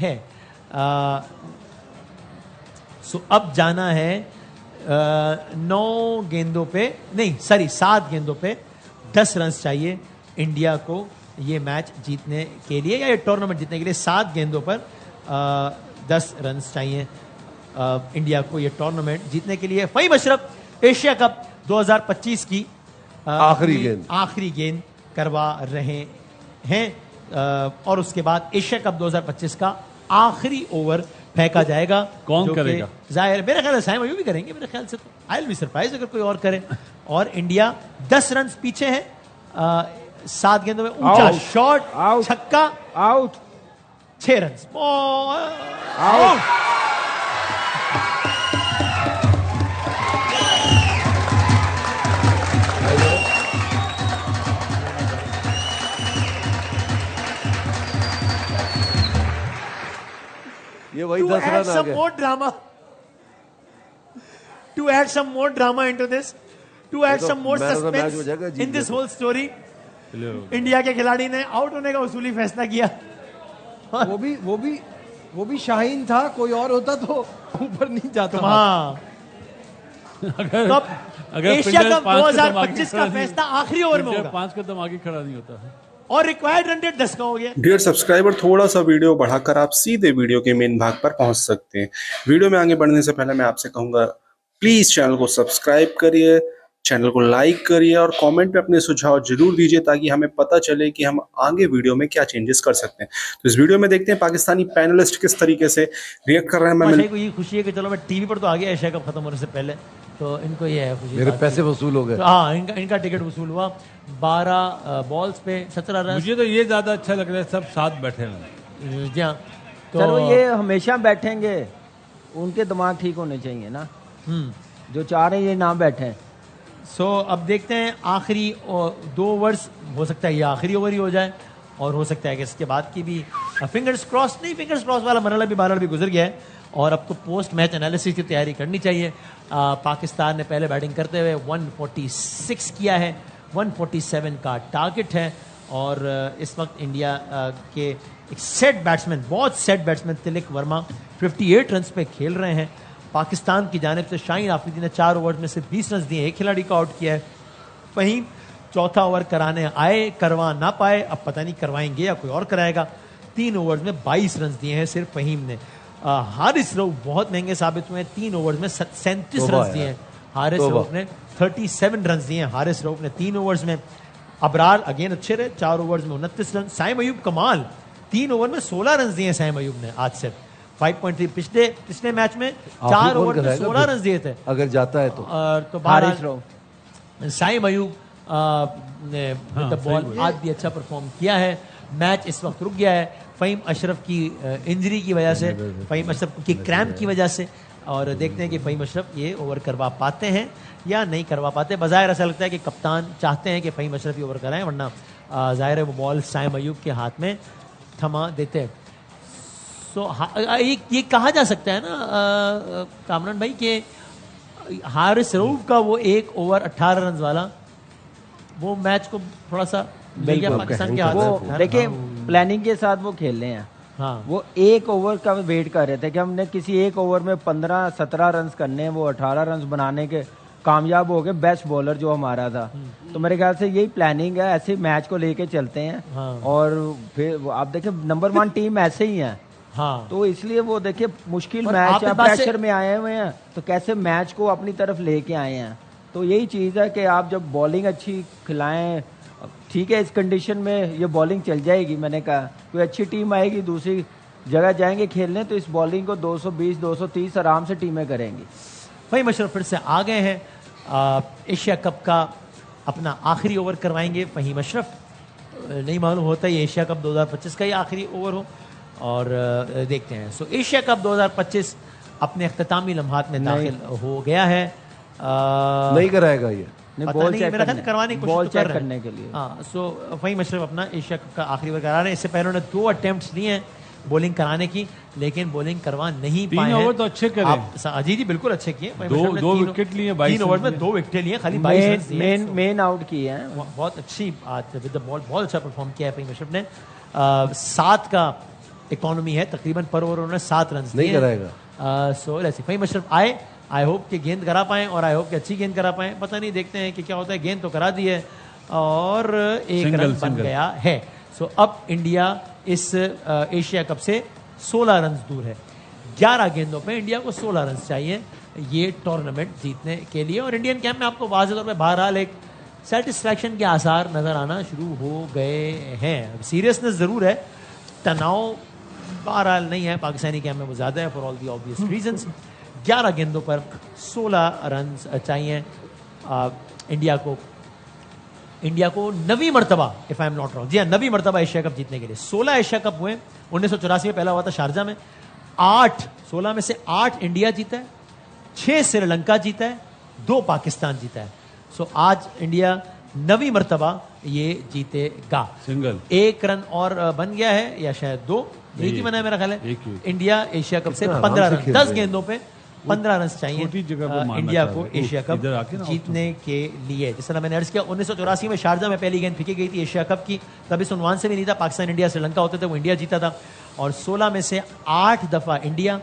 है। सो अब जाना है 9 गेंदों पे, नहीं सॉरी 7 गेंदों पे 10 रन चाहिए इंडिया को ये मैच जीतने के लिए, या ये टूर्नामेंट जीतने के लिए। 7 गेंदों पर 10 रन चाहिए इंडिया को ये टूर्नामेंट जीतने के लिए। फ़हीम अशरफ एशिया कप 2025 की आखिरी गेंद करवा रहे हैं, और उसके बाद एशिया कप 2025 का आखिरी ओवर फेंका जाएगा। कौन करेगा? जाहिर मेरे ख्याल से साइम अयूब भी करेंगे मेरे ख्याल से, तो आई विल बी सरप्राइज अगर कोई और करे। और इंडिया 10 रन पीछे है। 7 गेंदों में ऊंचा शॉट, छक्का, आउट, 6 रन आउट। ये वही 10 रन आ गए। To add some more drama into this, to add some more suspense in this whole story, India के खिलाड़ी ने आउट होने का उसूली फैसला किया। वो भी शाहीन था, कोई और होता तो ऊपर नहीं जाता। हाँ, अगर एशिया कप 2025 का फैसला आखिरी ओवर में होगा। 5 कदम आगे खड़ा नहीं होता है। और रिक्वायर्ड रन रेट 10 का हो गया। डियर सब्सक्राइबर, थोड़ा सा वीडियो बढ़ाकर आप सीधे वीडियो के मेन भाग पर पहुंच सकते हैं। वीडियो में आगे बढ़ने से पहले मैं आपसे कहूंगा, प्लीज चैनल को सब्सक्राइब करिए, चैनल को लाइक करिए और कमेंट पे अपने सुझाव जरूर दीजिए, ताकि हमें पता चले कि हम आगे वीडियो में क्या चेंजेस कर सकते हैं। तो इस वीडियो में देखते हैं पाकिस्तानी पैनलिस्ट किस तरीके से रिएक्ट कर रहे हैं। मैं को ये खुशी है कि चलो मैं टीवी पर तो आ गया एशिया कप खत्म होने से पहले, तो इनको ये है खुशी। मेरे पैसे वसूल हो गए। तो हाँ, इनका टिकट वसूल हुआ। 12 बॉल्स पे 17 रन। मुझे तो ये ज्यादा अच्छा लग रहा है, सब साथ बैठे हैं। जी हाँ, तो सर ये हमेशा बैठेंगे, उनके दिमाग ठीक होने चाहिए ना। जो चाह रहे हैं ये ना बैठे। सो अब देखते हैं आखिरी 2 ओवर्स, हो सकता है ये आखिरी ओवर ही हो जाए, और हो सकता है कि इसके बाद की भी फिंगर्स क्रॉस नहीं, फिंगर्स क्रॉस वाला मरहला भी गुजर गया है, और अब तो पोस्ट मैच एनालिसिस की तैयारी करनी चाहिए। पाकिस्तान ने पहले बैटिंग करते हुए 146 किया है, 147 का टारगेट है, और इस वक्त इंडिया के एक सेट बैट्समैन, बहुत set batsman Tilak Varma 58 run पे खेल रहे हैं। पाकिस्तान की जानिब से शाहीन आफरीदी ने 4 ओवर में से 20 रन दिए, एक खिलाड़ी को आउट किया है। वहीं चौथा ओवर कराने आए, करवा ना पाए, अब पता नहीं करवाएंगे या कोई और कराएगा। 3 ओवर्स में 22 रन दिए हैं सिर्फ फहीम ने। हारिस रऊफ बहुत महंगे साबित हुए हैं, 3 ओवर्स में 37 रन दिए हैं हारिस रऊफ ने। 37 रन दिए हैं हारिस रऊफ ने 3 ओवर्स में। अबरार अगेन अच्छे रहे, 4 ओवर्स में 29 रन। साइम अयूब कमाल, 3 ओवर में 16 रन दिए साइम अयूब ने आज सिर्फ। 5.3 पिछले मैच में 4 ओवर में 16 रन दिए थे अगर जाता है तो हारिस रऊफ। साइम अयूब ने बॉल आज भी अच्छा परफॉर्म किया है। मैच इस वक्त रुक गया है फ़हीम अशरफ की इंजरी की वजह से, फ़हीम अशरफ की क्रैम्प की वजह से, और देखते हैं कि फ़हीम अशरफ ये ओवर करवा पाते हैं या नहीं करवा पाते। बज़ाहिर ऐसा लगता है कि कप्तान चाहते हैं कि फ़हीम अशरफ ये ओवर कराएं, वरना ज़ाहिर है वो बॉल साइम अयूब के हाथ में थमा देते हैं। सो ये कहा जा सकता है ना कामरान भाई कि हारिस रऊफ का वो 1 ओवर 18 रन वाला वो मैच को थोड़ा सा पाकिस्तान के हाथ में। देखिए प्लानिंग के साथ वो खेल रहे हैं। हाँ, वो 1 ओवर का वेट कर रहे थे कि हमने किसी 1 ओवर में 15-17 रन करने हैं, वो 18 रन बनाने के कामयाब हो गए। बेस्ट बॉलर जो हमारा था, तो मेरे ख्याल से यही प्लानिंग है, ऐसे मैच को लेके चलते हैं। हाँ। और फिर आप देखिए नंबर 1 टीम ऐसे ही है। हाँ, तो इसलिए वो देखिए मुश्किल मैच है, प्रेशर में आए हुए हैं, तो कैसे मैच को अपनी तरफ लेके आए हैं। तो यही चीज़ है कि आप जब बॉलिंग अच्छी खिलाएं, ठीक है इस कंडीशन में ये बॉलिंग चल जाएगी। मैंने कहा कोई अच्छी टीम आएगी, दूसरी जगह जाएंगे खेलने, तो इस बॉलिंग को 220-230 आराम से टीमें करेंगी। फ़हीम अशरफ फिर से आ गए हैं। एशिया कप का अपना आखिरी ओवर करवाएंगे फ़हीम अशरफ। नहीं मालूम होता ये एशिया कप 2025 का ही आखिरी ओवर हो, और देखते हैं। सो एशिया कप 2025 अपने अख्तामी लम्हात में दाखिल हो गया है। नहीं कराएगा ये, बॉल चेक मेरा ख्याल करवाने की कोशिश कर रहे हैं करने के लिए। हाँ, सो फ़हीम अशरफ अपना एशिया कप का आखिरी ओवर करा रहे हैं। इससे पहले उन्होंने 2 अटेम्प्ट्स लिए हैं बॉलिंग कराने की, लेकिन बॉलिंग करवा नहीं पाए हैं। 3 ओवर तो अच्छे करे। जी बिल्कुल अच्छे किए। 2 विकेट लिए, 3 ओवर में 2 विकेट लिए, खाली 22 रन मेन आउट किए हैं। बहुत अच्छी बात विद द बॉल, बहुत अच्छा परफॉर्म किया है फ़हीम अशरफ ने। 7 का इकोनॉमी है, तकरीबन पर ओवर उन्होंने 7 रन नहीं कराएगा। So let's see, Faheem Ashraf आए, आई होप कि गेंद करा पाएं और आई होप कि अच्छी गेंद करा पाएं। पता नहीं, देखते हैं कि क्या होता है। गेंद तो करा दी है और एक रन बन गया है। सो अब इंडिया इस एशिया कप से 16 रन दूर है। 11 गेंदों पे इंडिया को 16 रन चाहिए ये टूर्नामेंट जीतने के लिए। और इंडियन कैंप में आपको वाज़ेह तौर पे बहरहाल एक सेटिस्फैक्शन के आसार नजर आना शुरू हो गए हैं। सीरियसनेस जरूर है, तनाव बहरहाल नहीं है पाकिस्तानी कैंप में, वो ज्यादा है for all the obvious reasons. 11 गेंदों पर 16 रन चाहिए इंडिया को 9वीं मरतबा, if I am not wrong, जी हाँ 9वीं मरतबा एशिया कप जीतने के लिए। 16 एशिया कप हुए, 1984 में पहला हुआ था शारजा में, 16 में से 8 इंडिया जीता है, 6 श्रीलंका जीता है, 2 पाकिस्तान जीता है। सो आज इंडिया 9वीं मरतबा ये जीतेगा। सिंगल 1 रन और बन गया है, या शायद 2, एक ही बना है मेरा ख्याल है। इंडिया एशिया कप से 15 रन, 10 गेंदों पे 15 रन चाहिए इंडिया को एशिया कप जीतने के लिए। जिस तरह मैंने अर्ज किया, 1984 में शारजा में पहली गेंद फेंकी गई थी एशिया कप की, तब इस उन्वान से भी नहीं था। पाकिस्तान इंडिया श्रीलंका होते थे, वो इंडिया जीता था। और 16 में से 8 दफा इंडिया,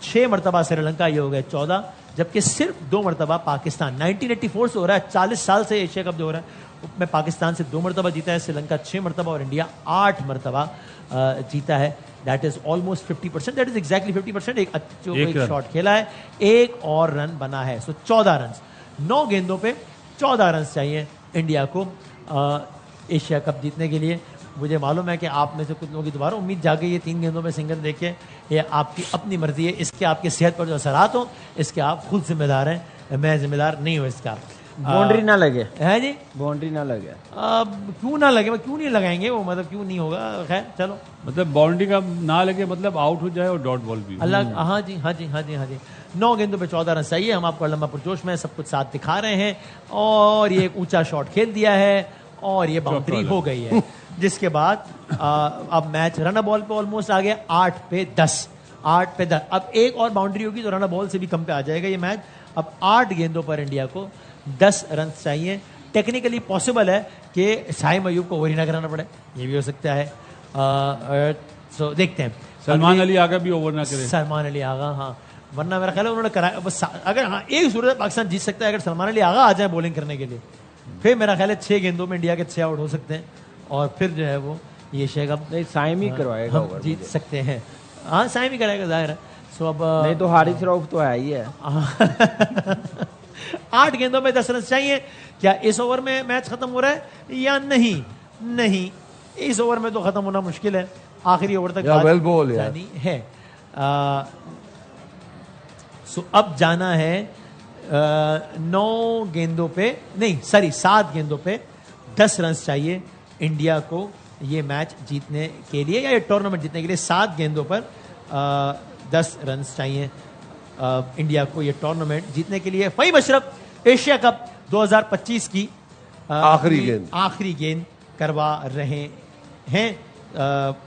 6 मरतबा श्रीलंका, ये हो गए 14, जबकि सिर्फ 2 मरतबा पाकिस्तान। 1984 से हो रहा है, 40 साल से एशिया कप जो हो रहा है में पाकिस्तान से 2 मरतबा जीता है, श्रीलंका 6 मरतबा और इंडिया 8 मरतबा जीता है। That is almost 50%, that is exactly 50%। एक शॉट खेला है, 1 और रन बना है। सो 14 रन, 9 गेंदों पे 14 रन चाहिए इंडिया को एशिया कप जीतने के लिए। मुझे मालूम है कि आप में से कुछ लोगों की दोबारा उम्मीद जागे ये 3 गेंदों में सिंगल देखे, ये आपकी अपनी मर्जी है। इसके आपकी सेहत पर जो असरात हो, इसके आप खुद जिम्मेदार हैं, मैं जिम्मेदार नहीं हूँ इसका। बाउंड्री ना लगे है जी, बाउंड्री ना लगे। क्यों ना लगे, क्यों नहीं लगाएंगे वो, मतलब क्यों नहीं होगा। खैर चलो, मतलब बाउंड्री का ना लगे, मतलब आउट हो जाए और डॉट बॉल भी। अल्लाह, हाँ जी हाँ जी हाँ जी हाँ जी। 9 गेंदों पे 14 रन चाहिए। हम आपको लंबा पुरजोश में सब कुछ साथ दिखा रहे हैं और ये एक ऊंचा शॉट खेल दिया है और ये बाउंड्री हो गई है। जिसके बाद अब मैच रन बॉल पे ऑलमोस्ट आ गया, 8 पे 10। अब एक और बाउंड्री होगी तो रन बॉल से भी कम पे आ जाएगा ये मैच। अब 8 गेंदों पर इंडिया को 10 रन चाहिए। टेक्निकली पॉसिबल है कि शाहिद अयूब को ओवर ही ना कराना पड़े, ये भी हो सकता है। सो देखते हैं, सलमान अली आगा भी ओवर ना करे। सलमान अली आगा, हाँ, वरना मेरा ख्याल है उन्होंने कराया बस। अगर हाँ एक सूरत पाकिस्तान जीत सकता है अगर सलमान अली आगा आ जाए बॉलिंग करने के लिए, फिर मेरा ख्याल है 6 गेंदों में इंडिया के 6 आउट हो सकते हैं और फिर जो है वो ये एशिया कप नहीं साइम ही करवाएगा, हम जीत सकते हैं। हाँ साइम ही कराएगा, जाहिर है। सो अब नहीं तो हारिस रऊफ तो है ही है। 8 गेंदों में 10 रन चाहिए। क्या इस ओवर में मैच खत्म हो रहा है या नहीं? नहीं, इस ओवर में तो खत्म होना मुश्किल है, आखिरी ओवर तक जानी है। सो अब जाना है 9 गेंदों पे, नहीं सॉरी 7 गेंदों पे 10 रन चाहिए इंडिया को ये मैच जीतने के लिए या ये टूर्नामेंट जीतने के लिए। 7 गेंदों पर 10 रन चाहिए इंडिया को ये टूर्नामेंट जीतने के लिए। फ़हीम अशरफ एशिया कप 2025 की आखिरी गेंद करवा रहे हैं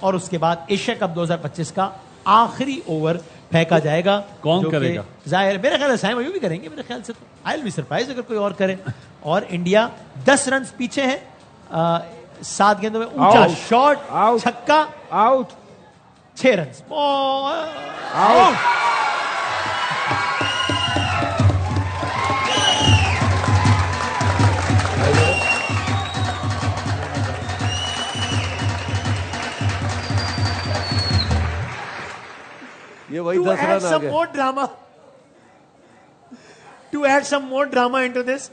और उसके बाद एशिया कप 2025 का आखिरी ओवर फेंका जाएगा। कौन करेगा? जाहिर मेरे ख्याल से साइम अयूब भी करेंगे मेरे ख्याल से, तो आई विल बी सरप्राइज अगर कोई और करे। और इंडिया 10 रन पीछे है। 7 गेंदों में ऊंचा शॉट, छक्का, आउट, 6 रन आउट। ये वही 10 रन आ गए। To add some more drama into this,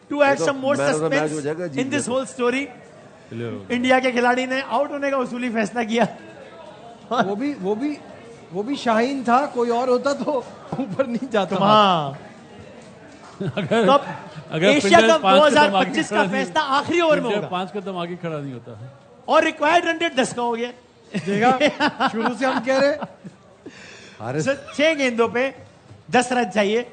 to add some more suspense in this whole story, India के खिलाड़ी ने आउट होने का उसूली फैसला किया। वो भी शाहीन था, कोई और होता तो ऊपर नहीं जाता। हाँ, अगर एशिया कप 2025 का फैसला आखिरी ओवर में होगा, 5 कदम आगे खड़ा नहीं होता है और रिक्वायर्ड रन रेट 10 का हो गया। देखा, शुरू से हम कह रहे 6 गेंदों पे 10 रन चाहिए।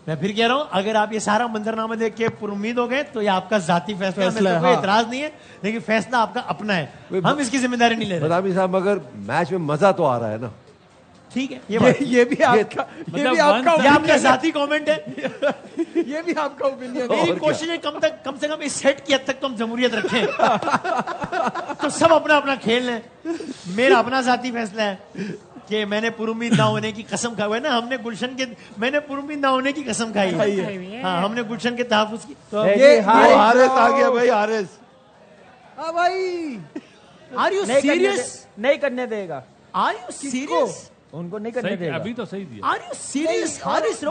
मैं फिर कह रहा हूं, अगर आप ये सारा मंजरनामा देख के पुरुम्मीद हो गए तो ये आपका जाती फैसला है, कोई एतराज नहीं है, लेकिन फैसला आपका अपना है, हम इसकी जिम्मेदारी नहीं ले रहे। बदामी साहब, मगर मैच में मजा तो आ रहा है ना? ठीक है, ये भी आपका ये भी आपका ये आपका जाती कमेंट है। ये भी आपका ओपिनियन है। मेरी कोशिश है कम से कम इस सेट की हद तक तो हम जमहूरियत रखें। तो सब अपना अपना खेल लें। मेरा अपना जाती फैसला है कि मैंने पुरुमीद ना होने की कसम खाई है ना, मैंने पुरुमीद ना होने की कसम खाई है। हाँ, हमने गुलशन के तहफ़्फ़ुज़ की। तो ये हारिस आ गया भाई, हारिस। हाँ भाई, आर यू सीरियस? नहीं करने देगा। Are you serious? उनको नहीं करने देगा। अभी तो सही दिया। Are you serious? हारिस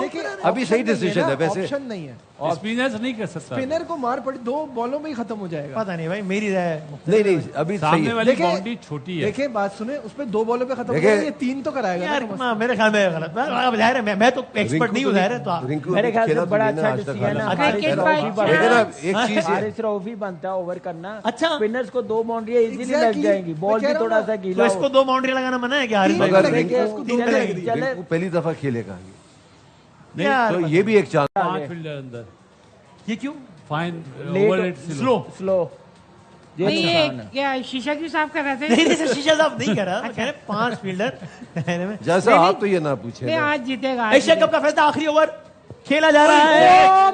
अभी सही डिसीजन है वैसे। ऑप्शन नहीं है, स्पिनर नहीं कर सकता। स्पिनर को मार पड़ी 2 बॉलों में ही खत्म हो जाएगा। पता नहीं भाई, मेरी राय नहीं अभी सही सामने है। वाली बाउंड्री छोटी है। देखिए बात सुने, उस पे 2 बॉलों पे खत्म हो देखिए- जाएगा, ये 3 तो कराएगा यार। ना। मेरे ख्याल में गलत। ज़ाहिर है मैं तो एक्सपर्ट नहीं हूँ, ज़ाहिर है। तो आप मेरे ख्याल से बड़ा अच्छा डिसीजन है। एक चीज हारिस रऊफी बनता है ओवर करना। अच्छा। स्पिनर्स को 2 बाउंड्री इजीली लग Exactly. जाएंगी। बॉल भी मैं कह थोड़ा रहा सा तो गीला इसको 2 बाउंड्री लगाना मना है क्या हारिस भाई? मगर उसको 2 लगेगी। चले रिंकू पहली दफा खेलेगा यार, तो ये भी एक चांस। 5 फील्डर अंदर। ये क्यों? Fine Late- over rate slow. Slow. नहीं ये क्या शीशा क्यों साफ कर रहे थे? नहीं सर, शीशा साहब नहीं कर रहा। मैं कह रहे 5 फील्डर। जैसा आप तो ये ना पूछे नहीं ना। आज जीतेगा। एशिया कप का फैसला आखिरी ओवर खेला जा रहा है। यार,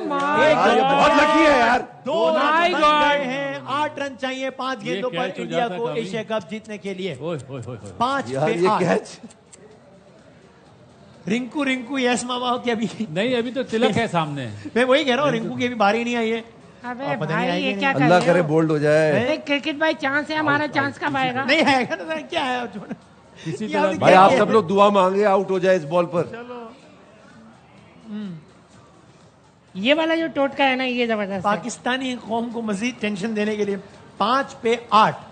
ये बहुत लकी है यार। 2 My रन बन God. गए हैं। 8 रन चाहिए 5 गेंदों कैच पर हो इंडिया जाता को कभी। एशिया कप जीतने के लिए। ओए ओए ओए 5 यार पे ये 8। कैच रिंकू यस मामा की अभी नहीं, अभी तो तिलक है सामने। मैं वही कह रहा हूँ, रिंकू की अभी बारी नहीं आई है। अबे पता नहीं भाई आएगी ये नहीं। क्या कर अल्लाह रहे करे हो? बोल्ड हो जाए। अरे क्रिकेट भाई चांस है, हमारा चांस कब आएगा? नहीं आएगा ना सर, क्या है छोड़। किसी ये तरह अभी भाई क्या आप किया? सब लोग दुआ मांगे आउट हो जाए इस बॉल पर। ये वाला जो टोटका है ना, ये जबरदस्त है। पाकिस्तानी कौम को मजीद टेंशन देने के लिए 5 पे 8।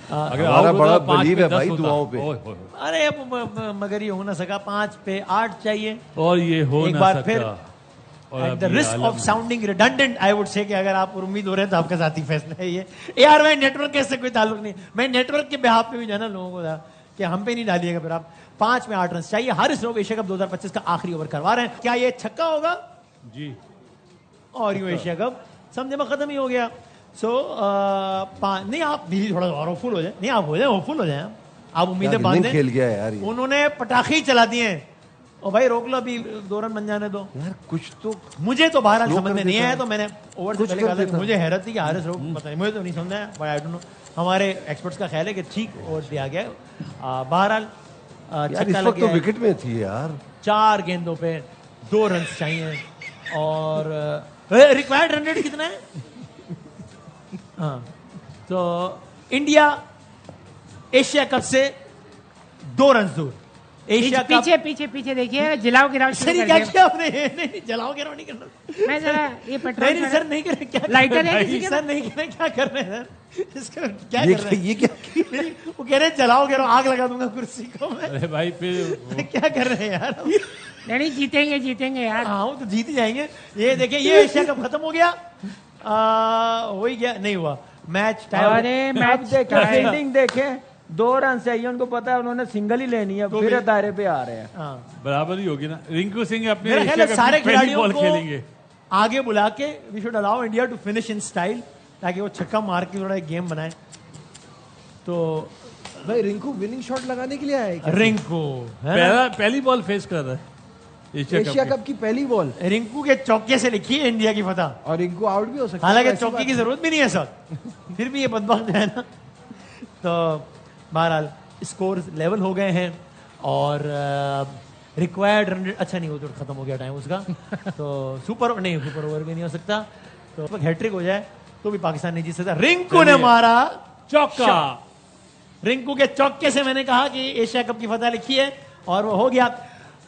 अगर हमारा out होता बड़ा तो 5 believe पे है 10 भाई होता। दुआओं पे। ओए, ओए, ओए। अरे अब मगर ये हो ना सका। 5 पे 8 चाहिए। और ये हो एक ना बार सका। फिर और एट द अभी risk Alam of sounding redundant I would say कि अगर आप उम्मीद हो रहे हैं तो आपका साथी फैसला है ये। यार मैं नेटवर्क के इससे कोई ताल्लुक नहीं। मैं नेटवर्क के बिहाफ पे भी जाना लोगों को था कि हम पे नहीं डालिएगा। फिर आप 5 में 8 रन चाहिए। हारिस रऊफ एशिया कप 2025 का आखिरी ओवर करवा रहे हैं। क्या ये छक्का होगा? जी और यूं एशिया कप समझे में खत्म ही हो गया। सो नहीं, आप भी थोड़ा और होपफुल हो जाए। नहीं, आप हो जाए होपफुल हो जाए। आप उम्मीदें बांध दें। खेल गया यार ये। उन्होंने पटाखे ही चला दिए हैं। और भाई रोक लो, अभी 2 रन बन जाने दो। यार कुछ तो मुझे तो बहरहाल स्लो समझ कर में नहीं देता आया। है। तो मैंने ओवर से कुछ पहले कर कहा था कि देता है। मुझे हैरत थी कि हारिस रऊफ पता नहीं, मुझे तो नहीं समझ आया। बट आई डोंट नो, हमारे एक्सपर्ट्स का ख्याल है कि ठीक ओवर दिया गया। बहरहाल यार इस छक्का लग वक्त तो गया है। विकेट में थी यार। 4 गेंदों पे 2 रन चाहिए। और रिक्वायर्ड रन रेट कितना है? हाँ, तो इंडिया एशिया कप से 2 रन दूर। एशिया कप पीछे पीछे पीछे देखिए, जलाओ गिराओ शुरू सर कर क्या दिया। किया आपने? नहीं जलाओ गिराओ नहीं करना। मैं जरा ये पेट्रोल नहीं सर नहीं कर रहे। क्या लाइटर है किसी के सर? नहीं कर रहे। क्या कर रहे हैं सर? इसका क्या ये कर रहे हैं? ये क्या नहीं, वो कह रहे हैं जलाओ गिराओ, आग लगा दूंगा कुर्सी को मैं। अरे भाई फिर क्या कर रहे हैं यार? नहीं जीतेंगे जीतेंगे यार। हाँ, वो तो जीत ही जाएंगे। ये देखिए, ये एशिया कप खत्म हो गया। हो ही गया, नहीं हुआ मैच टाइम। अरे अब मैच देखे फील्डिंग देखे, 2 रन चाहिए उनको। पता है उन्होंने सिंगल ही लेनी है। फिर दायरे पे आ रहे हैं। हाँ, बराबर ही होगी ना। रिंकू सिंह अपने मेरा ख्याल एशिया है कप सारे की पहली खिलाड़ियों बॉल को खेलेंगे। आगे बुला के we should allow India to finish in style, ताकि वो छक्का मार के थोड़ा एक गेम बनाए। तो भाई रिंकू विनिंग शॉट लगाने के लिए आया है क्या? रिंकू है ना? पहली बॉल फेस कर रहा है एशिया कप की पहली बॉल, रिंकू के चौके से लिखी है इंडिया की फतह। और रिंकू आउट भी हो सकता है। हालांकि ऐसी चौके बात की जरूरत भी नहीं है सर, फिर भी ये बदबख्त है ना। तो बहरहाल स्कोर लेवल हो गए हैं। और रिक्वायर्ड रन, अच्छा नहीं, वो तो खत्म हो गया टाइम उसका। तो सुपर ओवर भी नहीं हो सकता। तो हैट्रिक हो जाए तो भी पाकिस्तान नहीं जीत सकता। रिंकू ने मारा चौका। रिंकू के चौके से मैंने कहा कि एशिया कप की फतह लिखी है, और वो हो गया।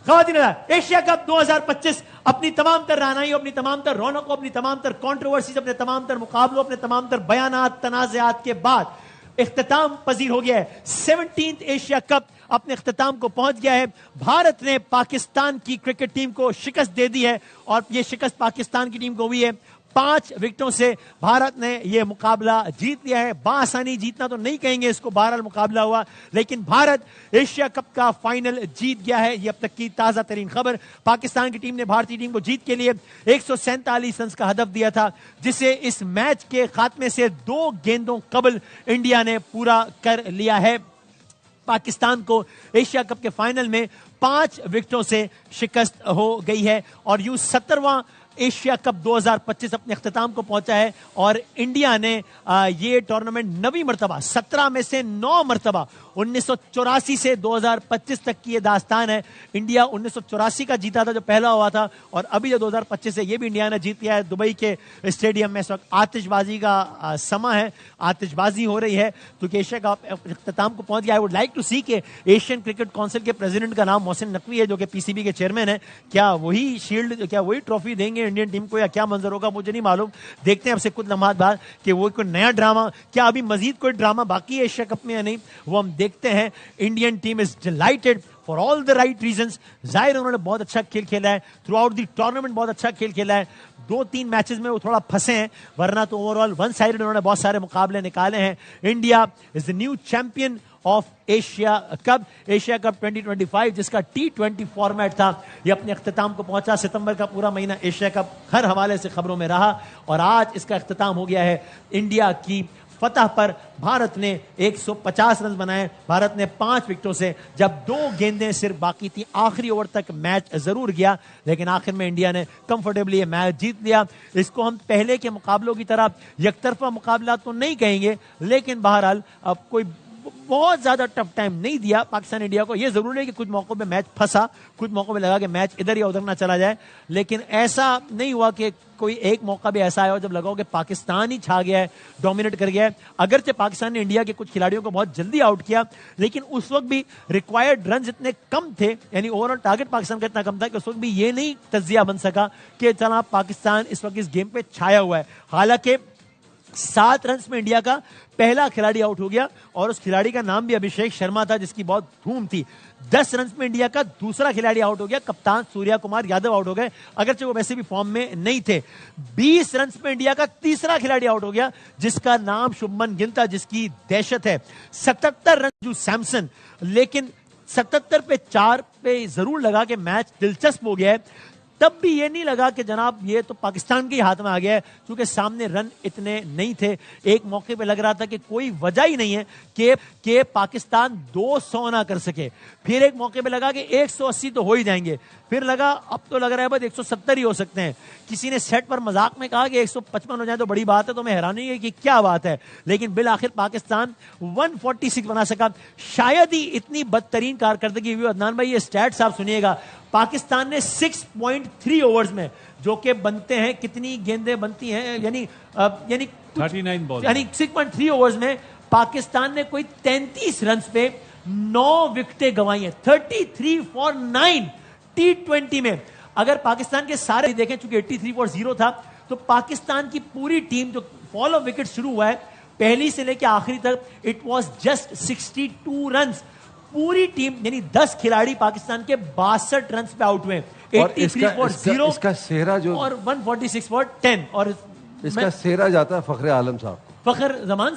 ख़वातीन एशिया कप 2025 अपनी तमाम तर रानाई, अपनी तमाम तर रौनकों, अपनी तमाम तर कॉन्ट्रोवर्सीज, अपने तमाम तर मुकाबलों, अपने तमाम तर बयानात तनाज़ात के बाद इख्तिताम पजीर हो गया है। 17th एशिया कप अपने इख्तिताम को पहुंच गया है। भारत ने पाकिस्तान की क्रिकेट टीम को शिकस्त दे दी है, और यह शिकस्त पाकिस्तान की टीम को हुई है 5 विकेटों से। भारत ने यह मुकाबला जीत लिया है। बासानी जीतना तो नहीं कहेंगे इसको, बहरहाल मुकाबला हुआ, लेकिन भारत एशिया कप का फाइनल जीत गया है। यह अब तक की ताजा तरीन खबर। पाकिस्तान की टीम ने भारतीय टीम को जीत के लिए 147 रन का हदफ दिया था, जिसे इस मैच के खात्मे से 2 गेंदों कबल इंडिया ने पूरा कर लिया है। पाकिस्तान को एशिया कप के फाइनल में 5 विकेटों से शिकस्त हो गई है और यूं 17वां एशिया कप 2025 अपने अख्ताम को पहुंचा है और इंडिया ने ये टूर्नामेंट 9वीं मरतबा 17 में से 9 मरतबा 1984 से 2025 तक की ये दास्तान है। इंडिया 1984 का जीता था जो पहला हुआ था और अभी जो 2025 है ये भी इंडिया ने जीत लिया है। दुबई के स्टेडियम में इस वक्त आतिशबाजी का समा है, आतिशबाजी हो रही है क्योंकि एशिया कप अख्ताम को पहुंच गया। आई वुड लाइक टू सी के एशियन क्रिकेट काउंसिल के प्रेसिडेंट का नाम मोहसिन नकवी है जो कि पीसीबी के चेयरमैन है। क्या वही शील्ड, क्या वही ट्रॉफी देंगे इंडियन टीम को या क्या मंजर होगा मुझे नहीं मालूम। देखते हैं अब से कुछ लम्हात बाद कि वो कोई नया ड्रामा, क्या अभी मजीद कोई ड्रामा बाकी है एशिया कप में या नहीं, वो हम देखते हैं। Indian team is dilated for all the right reasons. जाहिर उन्होंने बहुत अच्छा खेल खेला है थ्रू आउट द टूर्नामेंट, बहुत अच्छा खेल खेला है। 2-3 मैचेस में वो थोड़ा फंसे हैं वरना तो ओवरऑल वन साइडेड उन्होंने बहुत सारे मुकाबले निकाले हैं। India is the new champion of Asia Cup 2025 जिसका T20 फॉर्मेट था, ये अपने अख्ताम को पहुंचा। सितंबर का पूरा महीना एशिया कप हर हवाले से खबरों में रहा और आज इसका अख्ताम हो गया है। इंडिया की फतह पर भारत ने 150 रन बनाए, भारत ने 5 विकेटों से, जब 2 गेंदें सिर्फ बाकी थी। आखिरी ओवर तक मैच जरूर गया लेकिन आखिर में इंडिया ने कंफर्टेबली ये मैच जीत लिया। इसको हम पहले के मुकाबलों की तरह यकतरफा मुकाबला तो नहीं कहेंगे लेकिन बहरहाल अब कोई बहुत ज्यादा टफ टाइम नहीं दिया पाकिस्तान इंडिया को। यह जरूर है कि कुछ मौकों पे मैच फंसा, कुछ मौकों पे लगा कि मैच इधर या उधर ना चला जाए, लेकिन ऐसा नहीं हुआ कि कोई एक मौका भी ऐसा आया हो जब लगा हो कि पाकिस्तान ही छा गया है, डोमिनेट कर गया है। अगरचे पाकिस्तान ने इंडिया के कुछ खिलाड़ियों को बहुत जल्दी आउट किया लेकिन उस वक्त भी रिक्वायर्ड रन इतने कम थे, यानी ओवरऑल टारगेट पाकिस्तान का इतना कम था कि उस वक्त भी ये नहीं तज्जिया बन सका कि चला पाकिस्तान इस वक्त इस गेम पे छाया हुआ है। हालांकि 7 रन में इंडिया का पहला खिलाड़ी आउट हो गया और उस खिलाड़ी का नाम भी अभिषेक शर्मा था जिसकी बहुत धूम थी। 10 रन में इंडिया का दूसरा खिलाड़ी आउट हो गया, कप्तान सूर्या कुमार यादव आउट हो गए, अगरचे वो वैसे भी फॉर्म में नहीं थे। 20 रन में इंडिया का तीसरा खिलाड़ी आउट हो गया जिसका नाम शुभमन गिल था जिसकी दहशत है। 77 रन जो सैमसन, लेकिन 77 पे 4 पे जरूर लगा कि मैच दिलचस्प हो गया है। तब भी ये नहीं लगा कि जनाब ये तो पाकिस्तान के हाथ में आ गया है क्योंकि सामने रन इतने नहीं थे। एक मौके पे लग रहा था कि कोई वजह ही नहीं है कि पाकिस्तान 200 ना कर सके। फिर एक मौके पे लगा कि 180 तो हो ही जाएंगे, फिर लगा अब तो लग रहा है बस 170 ही हो सकते हैं। किसी ने सेट पर मजाक में कहा कि 155 हो जाए तो बड़ी बात है, तो मैं हैरानी है कि क्या बात है, लेकिन बिल आखिर पाकिस्तान 146 बना सका। शायद ही इतनी बदतरीन कारकर्दगी हुई। अदनान भाई ये स्टैट्स आप सुनिएगा, पाकिस्तान ने 6.3 ओवर्स में, जो कि बनते हैं कितनी गेंदें बनती हैं, यानी 39 बॉल, यानी 6.3 ओवर्स में पाकिस्तान ने कोई 33 रन पे 9 विकेटें गंवाई हैं। 33 फॉर 9 T20 में। अगर पाकिस्तान के सारे देखें, चूंकि 83 फॉर 0 था, तो पाकिस्तान की पूरी टीम जो फॉल ऑफ विकेट शुरू हुआ है पहली से लेकर आखिरी तक, इट वॉज जस्ट 62 रन। पूरी टीम यानी 10 खिलाड़ी पाकिस्तान के 62 रन पे आउट हुए। 83 फॉर 0 इसका सेहरा जो और 146 फॉर 10 और इसका सेहरा जाता है फखरे आलम साहब, फखर जमान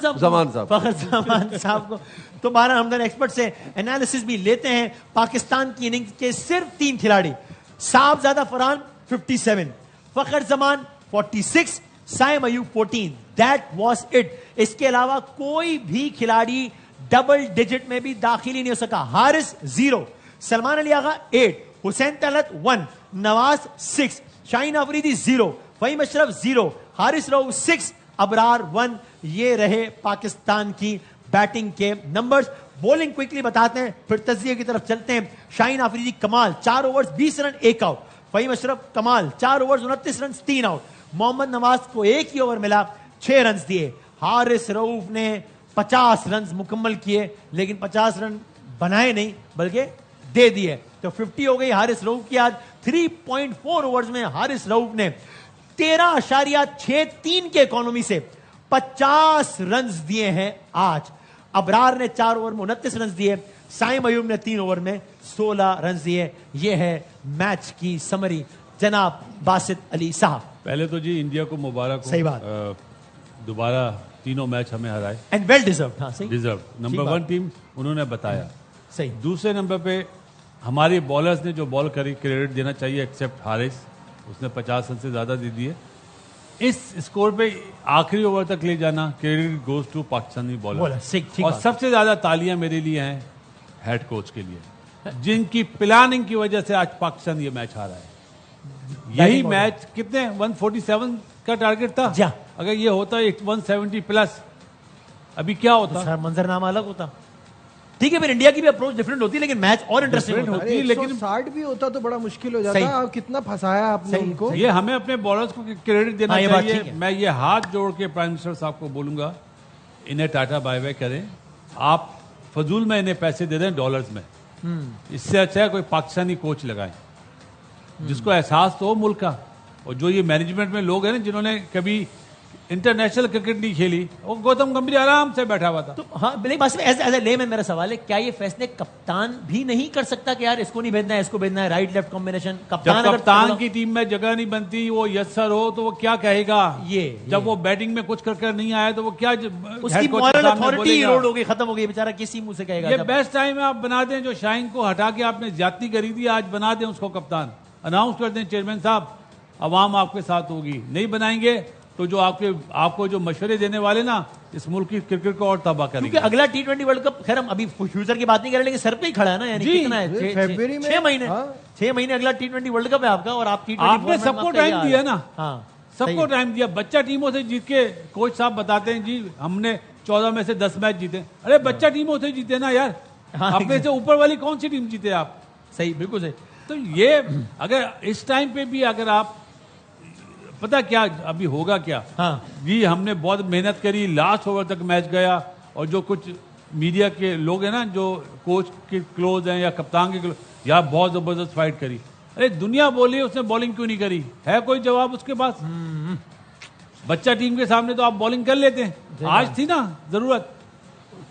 साहब को। तो 12 हमदन एक्सपर्ट से एनालिसिस भी लेते हैं। पाकिस्तान की इनिंग्स के सिर्फ 3 खिलाड़ी, Sahibzada Farhan 57, Fakhar Zaman 46, Saim Ayub 14, that was it. इसके अलावा कोई भी खिलाड़ी डबल डिजिट में भी दाखिल ही नहीं हो सका। हारिस 0, सलमान अली आगा 8, हुसैन तलत 1, नवाज 6, शाहीन अफरीदी 0, फहीम अशरफ 0, हारिस रऊफ 6, अबरार 1। ये रहे पाकिस्तान की बैटिंग के नंबर्स। बॉलिंग क्विकली बताते हैं फिर तज्जिए की तरफ चलते हैं। शाहीन अफरीदी कमाल 4 overs 20 run 1 out, Faheem Ashraf कमाल 4 overs 29 run 3 out, Mohammad Nawaz को 1 ही ओवर मिला 6 रन दिए। हारिस रऊफ ने 50 रन मुकम्मल किए लेकिन 50 रन बनाए नहीं बल्कि दे दिए, तो 50 हो गई हारिस रऊफ की। आज 3.4 ओवर्स में हारिस रऊफ ने 13.63 के इकोनॉमी से 50 रन दिए हैं आज। अबरार ने 4 ओवर में 29 रन दिए, साइम अयूब ने 3 ओवर में 16 रन दिए। यह है मैच की समरी। जनाब बासित अली साहब, पहले तो जी इंडिया को मुबारक हो, सही बात, दोबारा तीनों मैच हमें हराए एंड वेल डिजर्व्ड। हाँ सही, डिजर्व। नंबर 1 टीम उन्होंने बताया सही। दूसरे नंबर पे हमारे बॉलर्स ने जो बॉल करी क्रेडिट देना चाहिए, एक्सेप्ट हारिस, उसने 50 रन से ज्यादा दे दिए। इस स्कोर पे आखिरी ओवर तक ले जाना credit goes to Pakistani bowler. ठीक और सबसे ज्यादा तालियां मेरे लिए हैं हेड कोच के लिए, जिनकी प्लानिंग की वजह से आज पाकिस्तान ये मैच हारा है। यही मैच कितने 147 का टारगेट था, अगर ये होता 170 प्लस, अभी क्या होता? सर मंजरनामा अलग होता। ठीक है, फिर इंडिया की भी अप्रोच डिफरेंट होती है, लेकिन मैच और इंटरेस्टिंग होती है। लेकिन 60 भी होता तो बड़ा मुश्किल हो जाता। आप कितना फंसाया आपने उनको। ये हमें अपने बॉलर्स को क्रेडिट देना चाहिए। मैं ये हाथ जोड़ के प्राइम मिनिस्टर साहब को बोलूंगा, इन्हें टाटा बाय बाय करें। आप फजूल में इन्हें पैसे दे दें डॉलर्स में, इससे अच्छा है कोई पाकिस्तानी कोच लगाएं जिसको एहसास तो हो मुल्क का। और जो ये मैनेजमेंट में लोग हैं ना जिन्होंने कभी इंटरनेशनल क्रिकेट नहीं खेली, वो गौतम गंभीर आराम से बैठा हुआ था। तो हाँ, एज ए लेमैन मेरा सवाल है, क्या ये फैसले कप्तान भी नहीं कर सकता कि यार इसको नहीं भेजना है, इसको भेजना है, राइट लेफ्ट कॉम्बिनेशन? कप्तान की टीम में जगह नहीं बनती, वो यस सर हो तो वो क्या कहेगा? जब वो बैटिंग में कुछ कर नहीं आया तो वो क्या, उसकी मॉरल अथॉरिटी इरोड हो गई, खत्म हो गई, बेचारा किसी मुंह से कहेगा? ये बेस्ट टाइम है, आप बना दें। जो शाहीन को हटा के आपने ज्यादती करी थी, आज बना दें उसको कप्तान, अनाउंस कर दें चेयरमैन साहब, अवाम आपके साथ होगी। नहीं बनाएंगे तो जो आपको जो मशवरे देने वाले ना, इस मुल्क की क्रिकेट को और तबाह करेंगे। क्योंकि अगला T20 वर्ल्ड कप, खैर हम अभी फ्यूचर की बात नहीं कर रहे, लेकिन सर पे ही खड़ा है ना, यानी कितना है? फरवरी में 6 महीने अगला T20 वर्ल्ड कप है आपका, और आप T20 आपने सबको टाइम दिया ना। हाँ, सबको टाइम दिया। बच्चा टीमों से जीत के कोच साहब बताते हैं जी हमने 14 में से 10 मैच जीते। अरे बच्चा टीमों से जीते ना यार, अपने से ऊपर वाली कौन सी टीम जीते आप? सही, बिल्कुल सही। तो ये अगर इस टाइम पे भी अगर आप, पता क्या अभी होगा क्या? जी हमने बहुत मेहनत करी, लास्ट ओवर तक मैच गया, और जो कुछ मीडिया के लोग हैं ना जो कोच के क्लोज हैं या कप्तान के क्लोज, यार बहुत जबरदस्त फाइट करी। अरे दुनिया बोली उसने बॉलिंग क्यों नहीं करी? है कोई जवाब उसके पास? बच्चा टीम के सामने तो आप बॉलिंग कर लेते हैं। आज थी ना जरूरत,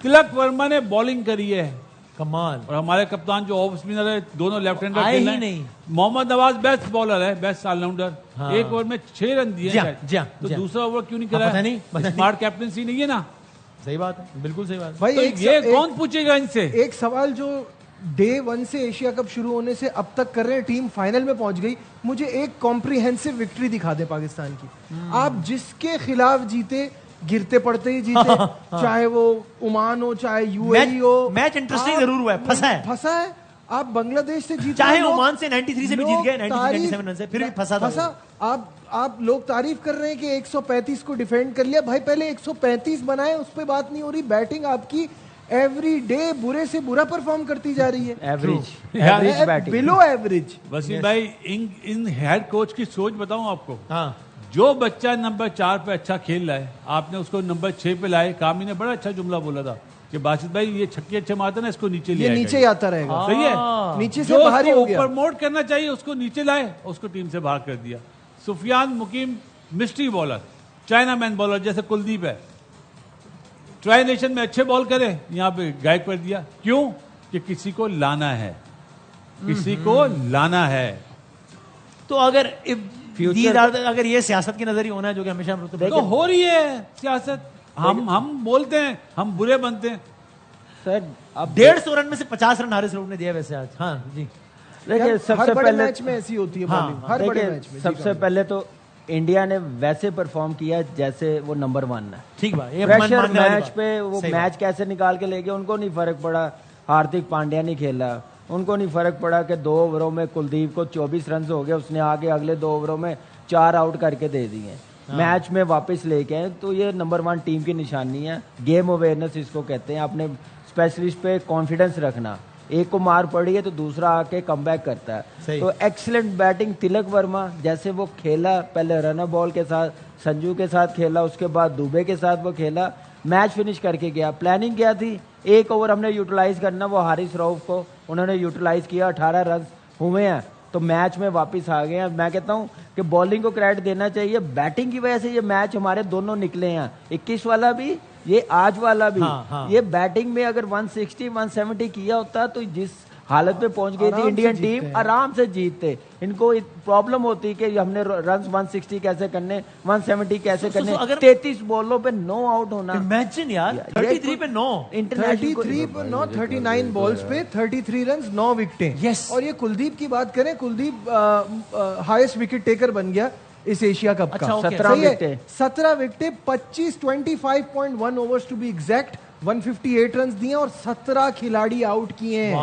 तिलक वर्मा ने बॉलिंग करी है, कमाल। और हमारे कप्तान जो ऑफ स्पिनर है, दोनों लेफ्ट हैंडर आए ही नहीं। मोहम्मद नवाज बेस्ट बॉलर है, बेस्ट ऑलराउंडर। एक ओवर में 6 रन दिए तो दूसरा ओवर क्यों नहीं कराया? स्मार्ट कैप्टनसी नहीं है ना। सही बात है, बिल्कुल सही बात है भाई। तो ये कौन पूछेगा इनसे? एक सवाल जो डे 1 से एशिया कप शुरू होने से अब तक कर रहे हैं, टीम फाइनल में पहुंच गई, मुझे एक कॉम्प्रिहेंसिव विक्ट्री दिखा दे पाकिस्तान की। आप जिसके खिलाफ जीते, गिरते पड़ते ही जीते, चाहे वो ओमान हो चाहे यूएई हो। मैच इंटरेस्टिंग जरूर हुआ है, फंसा है। आप बांग्लादेश से जीते, चाहे ओमान से 93 से भी जीत गए, 97 रन से, फिर भी फंसा था। आप लोग तारीफ कर रहे हैं कि 135 को डिफेंड कर लिया। भाई पहले 135 बनाए, उस पर बात नहीं हो रही। बैटिंग आपकी एवरी डे बुरे से बुरा परफॉर्म करती जा रही है, average batting, below average. Wasim भाई, इन हेड कोच की सोच बताऊं आपको। जो बच्चा नंबर 4 पे अच्छा खेल रहा है, आपने उसको नंबर 6 पे लाए। कामी ने बड़ा अच्छा जुमला बोला था कि बासित भाई ये छक्के अच्छे मारता ना, इसको नीचे ले, नीचे ही आता रहेगा। सही है, नीचे से बाहर हो गया। प्रमोट करना चाहिए उसको, नीचे लाए, उसको टीम से बाहर कर दिया। Sufiyan Muqeem mystery bowler, chinaman bowler जैसे कुलदीप है, ट्राई नेशन में अच्छे बॉल करे, यहाँ पे गायब कर दिया। क्यों? कि किसी को लाना है, किसी को लाना है। तो अगर अगर ये सियासत की नजर ही होना है, जो कि हमेशा तो हो रही है सियासत। हम बोलते हैं, हम बुरे बनते हैं। सर अब 150 रन में से 50 रन हारिस रऊफ ने दिया वैसे आज। हाँ जी, देखिए सबसे पहले मैच में ऐसी होती है बॉलिंग, हर बड़े मैच में। सबसे पहले तो इंडिया ने वैसे परफॉर्म किया जैसे वो नंबर 1 है। ठीक बात, प्रेशर मैच पे वो मैच कैसे निकाल के ले गए, उनको नहीं फर्क पड़ा। हार्दिक पांड्या नहीं खेला, उनको नहीं फर्क पड़ा कि 2 ओवरों में कुलदीप को 24 रन हो गए, उसने आगे अगले 2 ओवरों में 4 आउट करके दे दिए, मैच में वापस लेके आए। तो ये नंबर 1 टीम की निशानी है। गेम अवेयरनेस इसको कहते हैं, अपने स्पेशलिस्ट पे कॉन्फिडेंस रखना। एक को मार पड़ी है तो दूसरा आके कमबैक करता है। तो एक्सीलेंट बैटिंग तिलक वर्मा, जैसे वो खेला, पहले रनर बॉल के साथ संजू के साथ खेला, उसके बाद दुबे के साथ वो खेला, मैच फिनिश करके गया। प्लानिंग क्या थी? 1 ओवर हमने यूटिलाइज करना, वो हारिस रऊफ को उन्होंने यूटिलाइज किया, 18 रन हुए हैं, तो मैच में वापस आ गए हैं। मैं कहता हूं कि बॉलिंग को क्रेडिट देना चाहिए, बैटिंग की वजह से ये मैच हमारे दोनों निकले हैं, 21 वाला भी, ये आज वाला भी। ये बैटिंग में अगर 160 170 किया होता तो जिस हालत में पहुंच गई थी इंडियन टीम, आराम से जीतते। इनको प्रॉब्लम होती कि हमने रन 160 कैसे करने, 170 कैसे करने। 33 बॉलों पे 9 आउट होना, इमेजिन यार, 33 पे 9, 33 पे 9, 39 बॉल्स पे 33 रन, 9 विकेटें। और ये कुलदीप की बात करें, कुलदीप हाईएस्ट विकेट टेकर बन गया इस एशिया कप का। 17 विकेटें, 25.1 overs to be exact, 158 run दिए और 17 खिलाड़ी आउट किए हैं।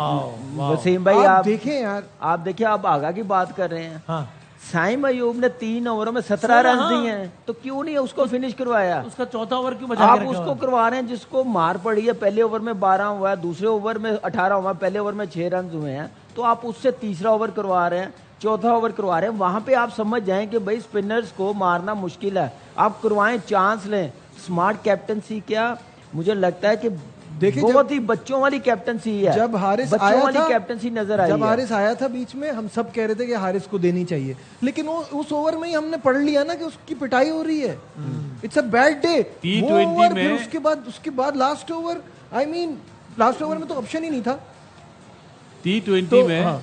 वसीम भाई आप देखें यार, आप देखिए, आप आगा की बात कर रहे हैं। हाँ। साइम अयूब ने 3 ओवरों में 17 रन दिए हैं, तो क्यों नहीं उसको फिनिश करवाया? उसका चौथा ओवर क्यों बचा आप के रखा उसको हुआ? करवा रहे हैं जिसको मार पड़ी है। पहले ओवर में 12 हुआ है, दूसरे ओवर में 18 हुआ है, पहले ओवर में 6 रन हुए हैं, तो आप उससे तीसरा ओवर करवा रहे हैं, चौथा ओवर करवा रहे हैं। वहां पे आप समझ जाएं कि भाई स्पिनर्स को मारना मुश्किल है, आप करवाएं, चांस लें। स्मार्ट कैप्टनसी क्या, मुझे लगता है कि देखिए बहुत ही बच्चों वाली कैप्टनसी है। जब हारिस बच्चों आया वाली था, कैप्टनसी नजर आई जब है। हारिस आया था बीच में, हम सब कह रहे थे कि हारिस को देनी चाहिए, लेकिन वो उस ओवर में ही हमने पढ़ लिया ना कि उसकी पिटाई हो रही है। It's a bad day. T20 में उसके बाद last over, I mean last over में तो ऑप्शन ही नहीं था। T20 में हाँ।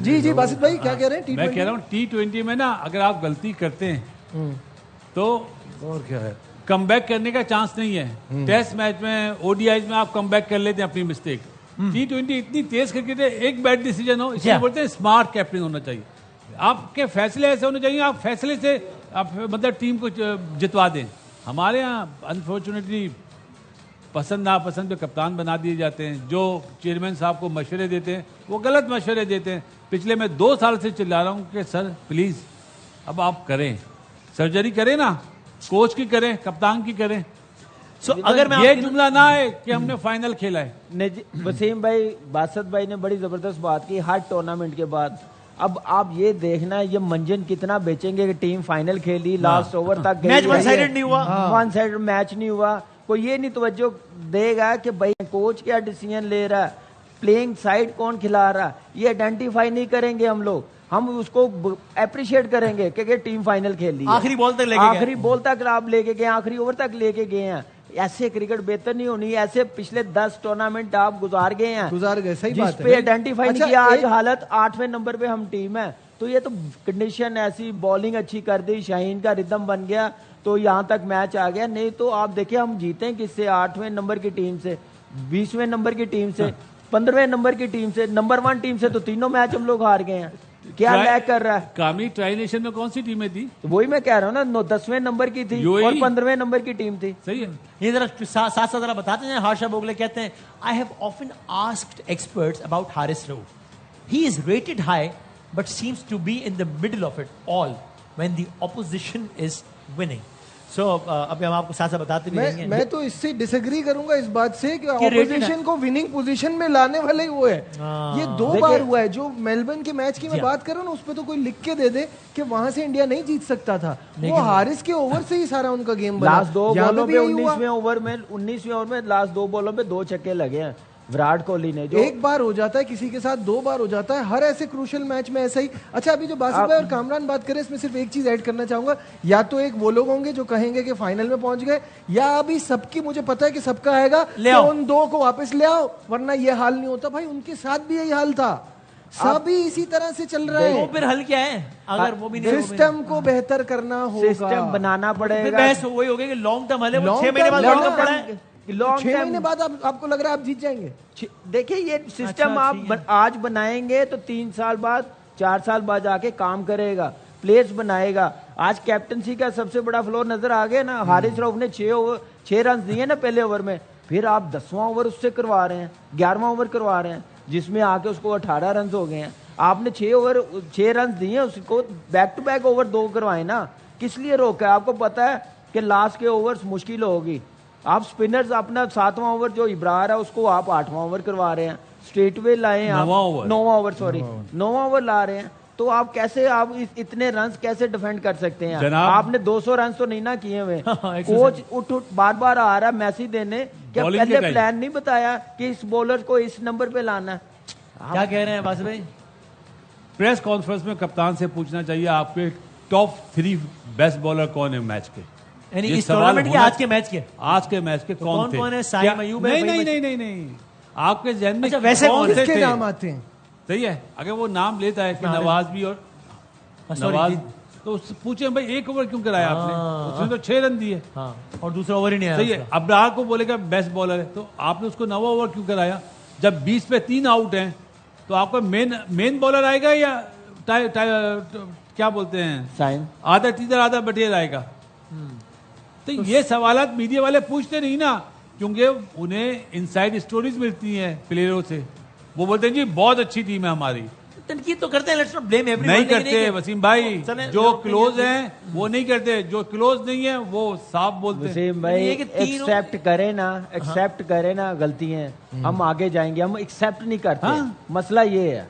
जी बासित भाई क्या कह रहे हैं? मैं कह रहा हूँ T20 में ना अगर आप गलती करते हैं तो और क्या है, कमबैक करने का चांस नहीं है। टेस्ट मैच में, ओडीआई में आप कमबैक कर लेते हैं अपनी मिस्टेक। T20 इतनी तेज क्रिकेट है, एक बैड डिसीजन हो, इसलिए बोलते हैं स्मार्ट कैप्टन होना चाहिए। आपके फैसले ऐसे होने चाहिए, आप फैसले से आप मतलब टीम को जितवा दें। हमारे यहाँ अनफॉर्चुनेटली पसंद नापसंद पे कप्तान बना दिए जाते हैं। जो चेयरमैन साहब को मशवरे देते हैं वो गलत मशवरे देते हैं। पिछले मैं 2 साल से चिल्ला रहा हूँ कि सर प्लीज अब आप करें, सर्जरी करें ना, कोच की करें, कप्तान की करें। अगर मैं ये जुमला ना है कि हमने फाइनल खेला है। वसीम भाई, बासत भाई ने बड़ी जबरदस्त बात की हर टूर्नामेंट के बाद। अब आप ये देखना, ये मंजन कितना बेचेंगे कि टीम फाइनल खेली, लास्ट ओवर तक गई, मैच वन साइडेड नहीं हुआ, वन साइडेड मैच नहीं हुआ। कोई ये नहीं तवज्जो देगा कि भाई कोच क्या डिसीजन ले रहा है, प्लेइंग साइड कौन खिला रहा है, ये आइडेंटिफाई नहीं करेंगे हम लोग। हम उसको अप्रिशिएट करेंगे कि टीम फाइनल खेल ली, आखिरी बॉल तक लेके गए, आखिरी बॉल तक आप लेके गए, आखिरी ओवर तक लेके गए हैं। ऐसे क्रिकेट बेहतर नहीं होनी। ऐसे पिछले 10 टूर्नामेंट आप गुजार गए हैं, गुजार गए, सही बात है। जिस पे आइडेंटिफाई नहीं अच्छा, किया। आज हालत 8वें नंबर पे हम टीम है, तो ये तो कंडीशन ऐसी, बॉलिंग अच्छी कर दी, शाहीन का रिदम बन गया, तो यहाँ तक मैच आ गया। नहीं तो आप देखिए हम जीते हैं किससे, 8वें नंबर की टीम से, 20वें नंबर की टीम से, 15वें नंबर की टीम से, नंबर 1 टीम से, तो तीनों मैच हम लोग हार गए हैं। क्या लैग कर रहा है? कामी ट्राई नेशन में कौन सी टीमें थी? तो वही मैं कह रहा हूँ ना, 10वें नंबर की थी और 15वें नंबर की टीम थी। सही है। ये जरा साथ साथ जरा बताते हैं। हार्षा बोगले कहते हैं, I have often asked experts about Haris Rauf, he is rated high but seems to be in the middle of it all when the opposition is winning. सो अभी हम आपको साथ साथ बताते भी रहेंगे। मैं तो इससे डिसएग्री करूंगा इस बात से कि ऑपोजिशन को विनिंग पोजीशन में लाने वाले ही वो है। ये 2 बार हुआ है। जो मेलबर्न के मैच की मैं बात कर रहा हूँ ना, उस पर तो कोई लिख के दे दे कि वहां से इंडिया नहीं जीत सकता था। वो हारिस के ओवर से ही सारा उनका गेम बना। लास्ट 2 बॉलों पे 19वें ओवर में लास्ट 2 बॉलों पे 2 छक्के लगे हैं विराट कोहली ने। जो एक बार हो जाता है किसी के साथ, 2 बार हो जाता है, हर ऐसे क्रूशियल मैच में ऐसा ही। अच्छा, अभी जो बासित भाई और कामरान बात करें, इसमें सिर्फ एक चीज ऐड करना चाहूंगा। या तो एक वो लोग होंगे जो कहेंगे कि फाइनल में पहुंच गए, या अभी सबकी, मुझे पता है कि सबका आएगा कि उन 2 को वापस ले आओ, वरना ये हाल नहीं होता। भाई उनके साथ भी यही हाल था, सभी इसी तरह से चल रहा है। वो फिर हल क्या है? अगर वो भी सिस्टम को बेहतर करना होगा, सिस्टम बनाना पड़ेगा। बहस वही होगी कि लॉन्ग टर्म हल है, वो 6 महीने बाद वर्ल्ड कप पड़ा है, 6 महीने बाद आपको लग रहा है आप जीत जाएंगे। देखिए ये सिस्टम आप आज बनाएंगे तो 3 साल बाद, 4 साल बाद जाके काम करेगा, प्लेयर्स बनाएगा। आज कैप्टनसी का सबसे बड़ा फ्लोर नजर आ गया ना। हारिस रऊफ ने 6 रन दिए ना पहले ओवर में, फिर आप 10वां ओवर उससे करवा रहे हैं, 11वां ओवर करवा रहे हैं, जिसमें आके उसको 18 रन हो गए हैं। आपने 6 रन दिए, उसको बैक टू बैक ओवर 2 करवाए ना। किस लिए रोका है? आपको पता है कि लास्ट के ओवर्स मुश्किल होगी। आप स्पिनर्स अपना 7वां ओवर जो इब्रार है उसको आप 8वां ओवर करवा रहे हैं, स्ट्रेट वे लाए हैं, 9वां ओवर ला रहे हैं। तो आप कैसे, आप इतने रन कैसे डिफेंड कर सकते हैं? आपने 200 रन तो नहीं ना किए हुए। कोच उठ बार बार आ रहा है मैसेज देने, क्या पहले प्लान नहीं बताया कि इस बॉलर को इस नंबर पे लाना है? क्या कह रहे हैं बासित भाई? प्रेस कॉन्फ्रेंस में कप्तान से पूछना चाहिए आपके टॉप 3 बेस्ट बॉलर कौन है मैच के, यानी इस टूर्नामेंट के, आज के मैच के तो कौन थे? कौन है? साइम अयूब है? नहीं, आपके जहन में वैसे कौन से किसके नाम आते हैं? सही है, अगर वो नाम लेता है कि नवाज भी और नवाज, तो पूछे भाई 1 ओवर क्यों कराया आपने? उसने तो 6 रन दिए और दूसरा ओवर ही नहीं आया। सही है, अब्रार को बोलेगा बेस्ट बॉलर है, तो आपने उसको 9वां ओवर क्यों कराया? जब 20 पे 3 आउट हैं तो आपका मेन बॉलर आएगा या क्या बोलते हैं, साइन आधा टीचर आधा बटेर आएगा? तो ये सवालात मीडिया वाले पूछते नहीं ना क्योंकि उन्हें इनसाइड स्टोरीज मिलती हैं प्लेयरों से। वो बोलते हैं जी बहुत अच्छी टीम है हमारी। तनकीद तो करते हैं, लेट्स नॉट ब्लेम एवरीवन। नहीं करते वसीम भाई, जो क्लोज हैं वो नहीं करते, जो क्लोज नहीं है वो साफ बोलते हैं। वसीम भाई एक्सेप्ट करे ना, एक्सेप्ट करे ना गलतियां, हम आगे जाएंगे। हम एक्सेप्ट नहीं करते, मसला ये है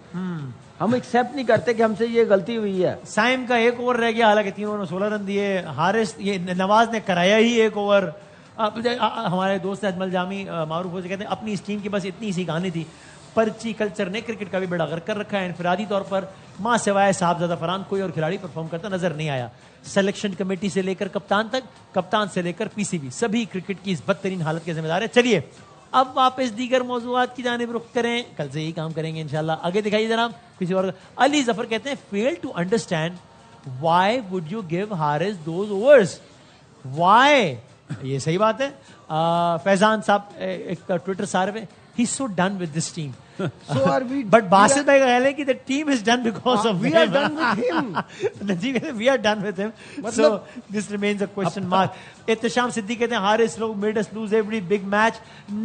हम एक्सेप्ट नहीं करते कि हमसे ये गलती हुई है। साइम का एक ओवर रह गया, हालांकि 3 ओवर में 16 रन दिए। हारिस, ये नवाज ने कराया ही एक ओवर। हमारे दोस्त अजमल जामी मारूफ हो से कहते हैं अपनी इस टीम की बस इतनी सी कहानी थी। पर्ची कल्चर ने क्रिकेट का भी बड़ा गर्क कर रखा है। इनफरादी तौर पर मां सिवाय साहबजादा फरहान कोई और खिलाड़ी परफॉर्म करता नजर नहीं आया। सिलेक्शन कमेटी से लेकर कप्तान तक, कप्तान से लेकर पीसीबी, सभी क्रिकेट की इस बदतरीन हालत के जिम्मेदार है। चलिए अब वापस दीगर मौजूआत की जानिब रुख करें, कल से यही काम करेंगे इंशाल्लाह। आगे दिखाइए जनाब किसी और। अली जफर कहते हैं fail to understand why would you give Haris those overs, why. ये सही बात है। फैजान साहब एक ट्विटर सारे में, he so done with this team. So are we? But Basit भाई का ख्याल है कि the team is done because of we are done with him. Najeeb कहते हैं we are done with him. So this remains a question mark. इत्तेशाम Siddiqui कहते हैं Haris made us lose every big match,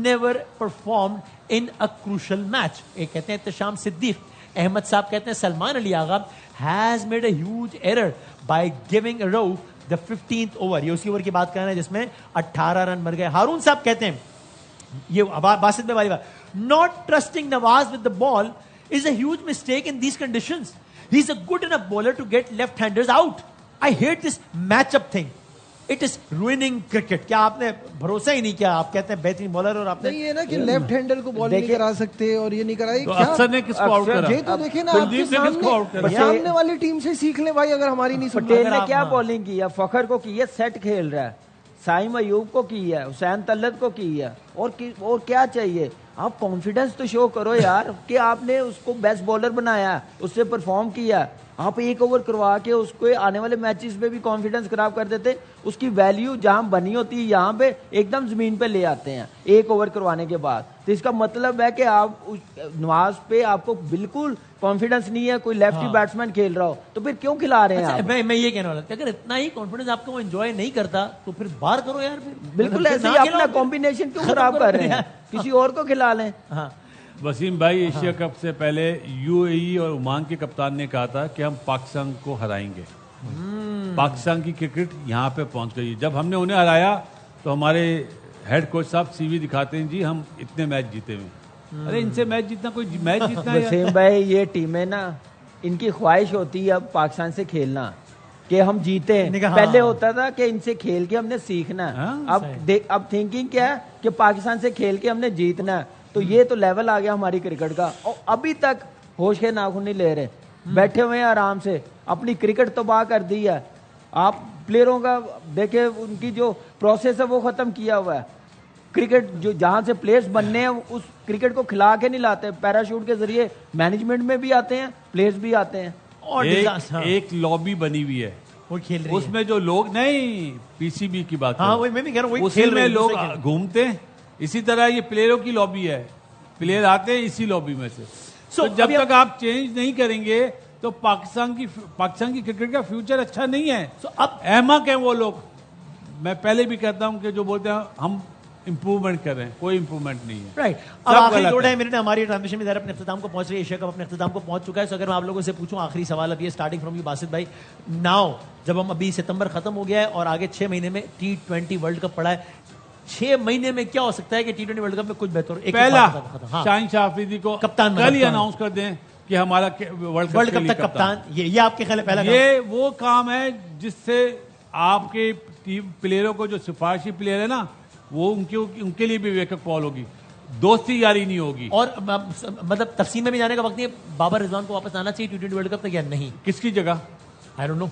never performed in a crucial match. एक कहते हैं इत्तेशाम सिद्दीक। अहमद साहब कहते हैं Salman Ali Agha has made a huge error by giving Rauf the 15th over. ये उसी ओवर की बात कर रहे हैं जिसमें 18 रन मर गए। हारून साहब कहते हैं ये बासित भाई वाली बात, not trusting Nawaz with the ball is a huge mistake in these conditions. He's a good enough bowler to get left-handers out. I hate this matchup thing. It is ruining cricket. क्या आपने भरोसा ही नहीं किया? आप कहते हैं बेहतरीन bowler और आपने नहीं है ना कि लेफ्ट हैंडर को बॉल नहीं करा सकते और ये नहीं कराई। तो अफसर ने किसको आउट करा? ये तो देखे ना, कुलदीप ने किसको आउट करा? सामने वाली टीम से सीख ले भाई, अगर हमारी नहीं सुनते। पटेल ने क्या बॉलिंग की है? फखर को की है, सेट खेल रहा है। साइम अयूब को की है, हुसैन तलत को की है, और क्या चाहिए? आप कॉन्फिडेंस तो शो करो यार कि आपने उसको बेस्ट बॉलर बनाया, उससे परफॉर्म किया। आप एक ओवर करवा के उसको आने वाले मैचेस में भी कॉन्फिडेंस खराब कर देते। उसकी वैल्यू जहां बनी होती है यहाँ पे एकदम जमीन पे ले आते हैं एक ओवर करवाने के बाद। तो इसका मतलब है कि आप नवाज पे आपको बिल्कुल कॉन्फिडेंस नहीं है। कोई लेफ्टी बैट्समैन खेल रहा हो तो फिर क्यों खिला रहे हैं आप? मैं ये कहने वाला था, अगर इतना ही कॉन्फिडेंस आपको वो एंजॉय नहीं करता तो फिर बाहर करो यार। फिर बिल्कुल ऐसे ही अपना कॉम्बिनेशन क्यों खराब कर रहे हैं? किसी और को खिला लें। हाँ वसीम भाई, एशिया कप से पहले यूएई और ओमान के कप्तान ने कहा था कि हम पाकिस्तान को हराएंगे। पाकिस्तान की क्रिकेट यहाँ पे पहुंच गई। जब हमने उन्हें हराया तो हमारे हेड कोच साहब सीवी दिखाते हैं जी हम इतने मैच जीते हुए। अरे इनसे मैच जीतना, कोई मैच जीतना है? वसीम भाई ये टीमें ना, इनकी ख्वाहिश होती है अब पाकिस्तान से खेलना कि हम जीते। पहले होता था कि इनसे खेल के हमने सीखना। अब थिंकिंग क्या है कि पाकिस्तान से खेल के हमने जीतना। तो ये तो लेवल आ गया हमारी क्रिकेट का, और अभी तक होश के नाखून नहीं ले रहे, बैठे हुए हैं आराम से। अपनी क्रिकेट तबाह कर दी है। आप प्लेयरों का देखे, उनकी जो प्रोसेस है वो खत्म किया हुआ है। क्रिकेट जो जहां से प्लेयर्स बनने हैं उस क्रिकेट को खिला के नहीं लाते, पैराशूट के जरिए मैनेजमेंट में भी आते हैं, प्लेयर्स भी आते हैं। और एक लॉबी बनी हुई है, वो खेल रही उसमें जो लोग, नहीं पीसीबी की बात, हाँ वही मैं भी कह रहा हूँ, उसी में लोग घूमते हैं। इसी तरह ये प्लेयरों की लॉबी है, प्लेयर आते हैं इसी लॉबी में से। तो जब तक आप चेंज नहीं करेंगे तो पाकिस्तान की क्रिकेट का फ्यूचर अच्छा नहीं है। अब अहमक हैं वो लोग। मैं पहले भी कहता हूं कि जो बोलते हैं हम इंप्रूवमेंट कर रहे हैं, कोई इंप्रूवमेंट नहीं है। राइट। अब आखिरी 2.5 मिनट हमारी ट्रांसमिशन में अपने अख्ताम को पहुंच रही है, एशिया कप अपने अख्ताम को पहुंच चुका है। तो अगर मैं आप लोगों से पूछूं आखिरी सवाल अब ये, स्टार्टिंग फ्रॉम यू बासित भाई, नाउ जब हम अभी सितंबर खत्म हो गया है और आगे 6 महीने में T20 वर्ल्ड कप पड़ा है, 6 महीने में क्या हो सकता है कि T20 वर्ल्ड कप में कुछ बेहतर? पहला शाहीन शाह अफरीदी को कप्तान कल ही अनाउंस कर दें कि हमारा वर्ल्ड कप तक कप्तान। ये आपके ख्याल पहला ये वो काम है जिससे आपके टीम प्लेयरों को, जो सिफारिशी प्लेयर है ना, वो उनके लिए भी वेकअप कॉल होगी, दोस्ती यारी नहीं होगी। और मतलब तफसील में भी जाने का वक्त नहीं है। बाबर रिजवान को वापस आना चाहिए T20 वर्ल्ड कप तक या नहीं? किसकी जगह? I don't know.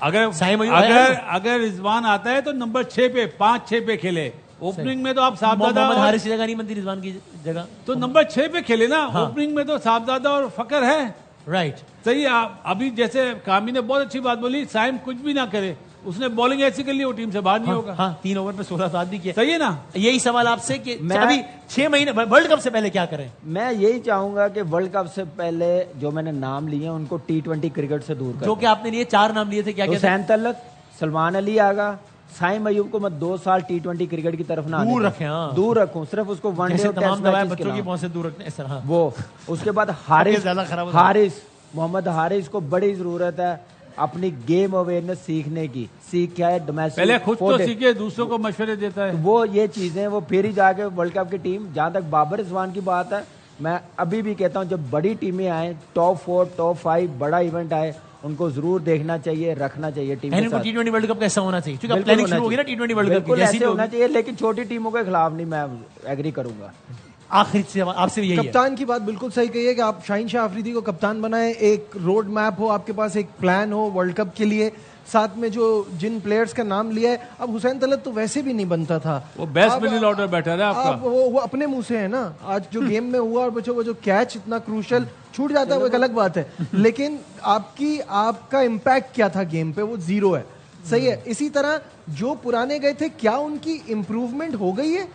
अगर रिजवान आता है तो नंबर 6 पे, 5-6 पे खेले। ओपनिंग में तो आप साहबजादा मोहम्मद हारिस की जगह नहीं बनती रिजवान की जगह, तो नंबर 6 पे खेले ना। ओपनिंग में तो साहबजादा और फकर है। राइट, सही है। अभी जैसे कामी ने बहुत अच्छी बात बोली, साइम कुछ भी ना करे, उसने बॉलिंग ऐसी कर ली वो टीम से बाहर नहीं होगा। 3 ओवर में 16 सात भी किया। सही है ना? यही सवाल आपसे कि अभी 6 महीने वर्ल्ड कप से पहले क्या करें? मैं यही चाहूंगा कि वर्ल्ड कप से पहले जो मैंने नाम लिए उनको T20 क्रिकेट से दूर कर। जो कि आपने लिए 4 नाम लिए थे, क्या क्या? हुसैन तलत, सलमान अली आगा, साइम अयूब को मैं 2 साल T20 क्रिकेट की तरफ ना दूर रखें, हाँ। दूर रखूं, सिर्फ उसको वनडे जैसे और तमाम टेस्ट दवाएं मैचेस बच्चों की खिलाऊं। पहुंच से दूर रखने इस तरह। वो उसके बाद ज्यादा खराब हो हारिस मोहम्मद हारिस को बड़ी जरूरत है अपनी गेम अवेयरनेस सीखने की। सीख क्या है? डोमेस्टिक पहले खुद तो सीखे, दूसरों को मशवरे देता है। तो वो ये चीजें वो फिर ही जाके वर्ल्ड कप की टीम, जहां तक बाबर रिजवान की बात है, मैं अभी भी कहता हूं जब बड़ी टीमें आए, टॉप 4 टॉप 5 बड़ा इवेंट आए, उनको जरूर देखना चाहिए, रखना चाहिए टीम के साथ। T20 वर्ल्ड कप कैसा होना चाहिए, क्योंकि प्लानिंग शुरू होगी ना T20 वर्ल्ड कप की, ऐसे होना चाहिए, लेकिन छोटी टीमों के खिलाफ नहीं, मैं एग्री करूंगा। आखिरी से आपसे भी यही है। कप्तान की बात बिल्कुल सही कही है कि आप शाहीन शाह अफरीदी को कप्तान बनाएं, एक रोड मैप हो आपके पास, एक प्लान हो वर्ल्ड कप के लिए, साथ में जो जिन प्लेयर्स का नाम लिया है। अब हुसैन तलत तो वैसे भी नहीं बनता था, वो बेस्ट मिडिल ऑर्डर बैठा है आपका। वो अपने मुंह से है ना, आज जो गेम में हुआ और बच्चों वो जो कैच इतना क्रूशल छूट जाता है वो एक अलग बात है, लेकिन आपका इम्पैक्ट क्या था गेम पे, वो 0 है। सही है। इसी तरह जो पुराने गए थे, क्या उनकी इंप्रूवमेंट हो गई है?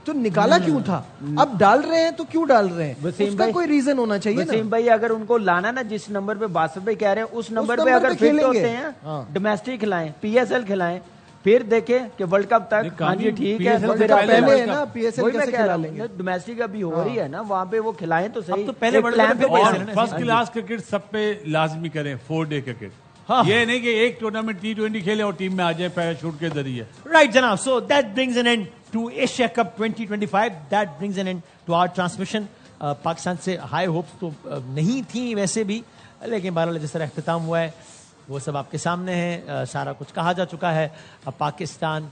तो निकाला क्यों था? अब डाल रहे हैं तो क्यों डाल रहे हैं? उसका कोई रीजन होना चाहिए ना। वसीम भाई अगर उनको लाना ना, जिस नंबर पे बासिफ भाई कह रहे हैं, उस नंबर पे अगर फिट होते हैं, डोमेस्टिक खिलाएं, PSL खिलाएं, फिर देखें कि वर्ल्ड कप तक हाँ जी ठीक है, PSL फिर पहले है ना, PSL कैसे खिला लेंगे? डोमेस्टिक अभी हो रही है ना, वहां पे वो खिलाएं तो सही। अब तो पहले वर्ल्ड कप पे फर्स्ट क्लास क्रिकेट सब पे लाजमी करें, 4 डे क्रिकेट। ये नहीं कि एक टूर्नामेंट T20 खेले और टीम में आ जाए पैराशूट के जरिए। राइट जनाब, so that brings an end to Asia Cup 2025, that brings an end to our transmission. Pakistan से हाई होप्स तो नहीं थी वैसे भी, लेकिन बहरहाल जिस तरह अख्तिताम हुआ है वो सब आपके सामने है। सारा कुछ कहा जा चुका है। पाकिस्तान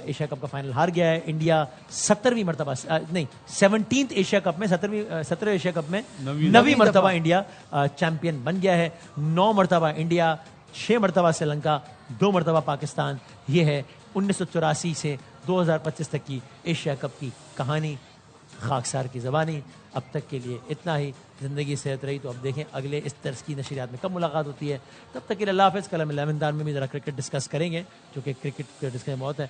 एशिया कप का फाइनल हार गया है। इंडिया 17वीं मरतबा नहीं 17th एशिया कप में 17वें एशिया कप में 9वीं मरतबा इंडिया चैंपियन बन गया है। 9 मरतबा इंडिया, 6 मरतबा श्रीलंका, 2 मरतबा पाकिस्तान। ये है 1984 से 2025 तक की एशिया कप की कहानी, खाकसार की ज़बानी। अब तक के लिए इतना ही। ज़िंदगी सेहत रही तो अब देखें अगले इस तर्ज की नशरियात में कब मुलाकात होती है। तब तक के लिए अल्लाह हाफ़िज़। कल हम 11 में भी ज़रा क्रिकेट डिस्कस करेंगे, जो कि क्रिकेट डिस्कस बहुत है।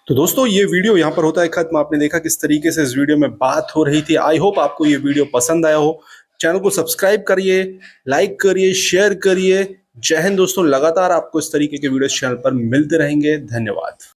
तो दोस्तों ये वीडियो यहाँ पर होता है खत्म। आपने देखा किस तरीके से इस वीडियो में बात हो रही थी। आई होप आपको ये वीडियो पसंद आया हो। चैनल को सब्सक्राइब करिए, लाइक करिए, शेयर करिए। जय हिंद दोस्तों। लगातार आपको इस तरीके के वीडियो चैनल पर मिलते रहेंगे। धन्यवाद।